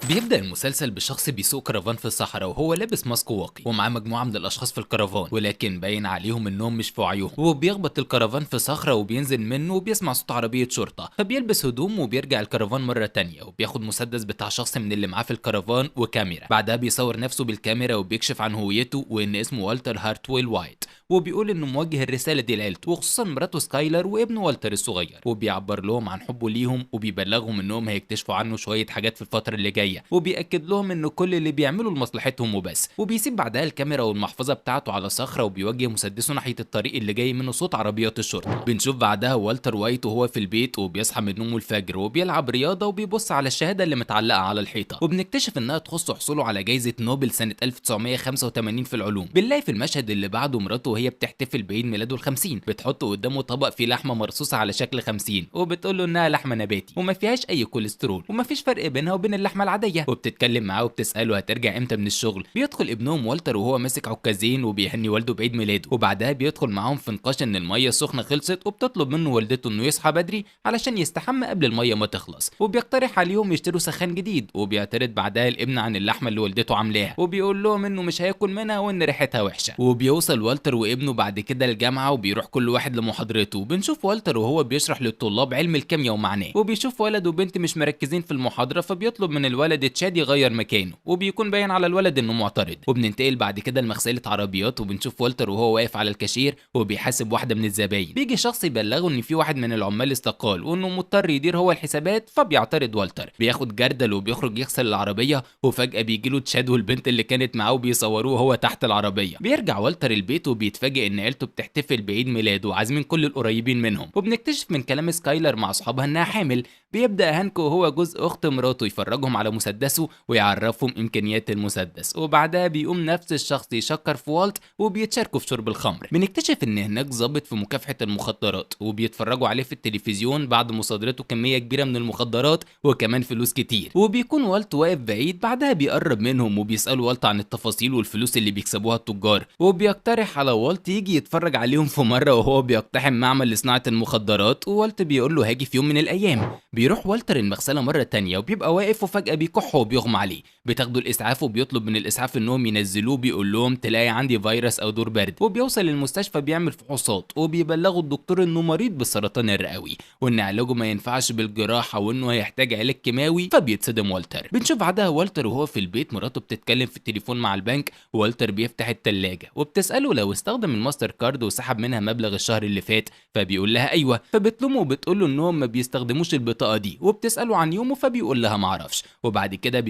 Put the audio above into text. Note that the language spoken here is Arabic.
بيبدأ المسلسل بشخص بيسوق كرفان في الصحراء وهو لابس ماسك واقي ومعاه مجموعة من الأشخاص في الكرفان، ولكن باين عليهم إنهم مش في وعيهم. وبيخبط الكرفان في صخرة وبينزل منه وبيسمع صوت عربية شرطة، فبيلبس هدوم وبيرجع الكرفان مرة تانية وبياخد مسدس بتاع شخص من اللي معاه في الكرفان وكاميرا. بعدها بيصور نفسه بالكاميرا وبيكشف عن هويته وإن اسمه والتر هارتويل وايت، وبيقول انه موجه الرساله دي لعيلته وخصوصا مراته سكايلر وابنه والتر الصغير، وبيعبر لهم عن حبه ليهم وبيبلغهم انهم هيكتشفوا عنه شويه حاجات في الفتره اللي جايه، وبيأكد لهم انه كل اللي بيعمله لمصلحتهم وبس. وبيسيب بعدها الكاميرا والمحفظه بتاعته على صخره وبيوجه مسدسه ناحيه الطريق اللي جاي منه صوت عربيات الشرطه. بنشوف بعدها والتر وايت وهو في البيت وبيصحى من نومه الفجر وبيلعب رياضه وبيبص على الشهاده اللي متعلقه على الحيطه، وبنكتشف انها تخص حصوله على جائزه نوبل سنه 1985 في العلوم. بنلاقي في المشهد اللي بعده مراته وهي بتحتفل بعيد ميلاده ال50 بتحط قدامه طبق فيه لحمه مرصوصه على شكل 50 وبتقول له انها لحمه نباتي وما فيهاش اي كوليسترول وما فيش فرق بينها وبين اللحمه العاديه، وبتتكلم معاه وبتساله هترجع امتى من الشغل. بيدخل ابنهم والتر وهو ماسك عكازين وبيهني والده بعيد ميلاده، وبعدها بيدخل معاهم في نقاش ان الميه السخنه خلصت وبتطلب منه والدته انه يصحى بدري علشان يستحمى قبل الميه ما تخلص، وبيقترح عليهم يشتروا سخان جديد. وبيعترض بعدها الابن عن اللحمه اللي والدته عاملاها وبيقول لهم انه مش هياكل منها وان ريحتها وحشه. وبيوصل والتر وابنه بعد كده الجامعه وبيروح كل واحد لمحاضرته. بنشوف والتر وهو بيشرح للطلاب علم الكيمياء ومعناه، وبيشوف ولد وبنت مش مركزين في المحاضره فبيطلب من الولد تشاد يغير مكانه وبيكون باين على الولد انه معترض. وبننتقل بعد كده لمغسله عربيات وبنشوف والتر وهو واقف على الكاشير وبيحاسب واحده من الزباين. بيجي شخص يبلغه ان في واحد من العمال استقال وانه مضطر يدير هو الحسابات، فبيعترض والتر. بياخد جردل وبيخرج يغسل العربيه وفجاه بيجي له تشاد والبنت اللي كانت معاه وبيصوروه وهو تحت العربيه. بيرجع والتر البيت وبيتفاجئ ان عيلته بتحتفل بعيد ميلاده وعازمين كل القريبين منهم، وبنكتشف من كلام سكايلر مع اصحابها انها حامل. بيبدأ هانك وهو جزء اخت مراته يفرجهم على مسدسه ويعرفهم امكانيات المسدس، وبعدها بيقوم نفس الشخص يشكر في والت وبيتشاركوا في شرب الخمر. بنكتشف ان هناك ضابط في مكافحة المخدرات وبيتفرجوا عليه في التلفزيون بعد مصادرته كمية كبيرة من المخدرات وكمان فلوس كتير، وبيكون والت واقف بعيد. بعدها بيقرب منهم وبيسألوا والت عن التفاصيل والفلوس اللي بيكسبوها التجار، وبيقترح على والت يجي يتفرج عليهم في مرة وهو بيقتحم معمل لصناعة المخدرات، ووالت بيقول له هاجي في يوم من الايام. بيروح والتر المغسله مره تانية وبيبقى واقف وفجاه بيكح وبيغمى عليه. بتاخده الاسعاف وبيطلب من الاسعاف انهم ينزلوه، بيقول لهم تلاقي عندي فيروس او دور برد. وبيوصل المستشفى بيعمل فحوصات وبيبلغوا الدكتور انه مريض بالسرطان الرئوي وان علاجه ما ينفعش بالجراحه وانه هيحتاج علاج كيماوي، فبيتصدم والتر. بنشوف بعدها والتر وهو في البيت مراته بتتكلم في التليفون مع البنك، والتر بيفتح التلاجة وبتساله لو استخدم الماستر كارد وسحب منها مبلغ الشهر اللي فات، فبيقول لها ايوه. فبتلومه وبتقول له انهم ما بيستخدموش البطاقه دي وبتساله عن يومه، فبيقول لها معرفش. وبعد كده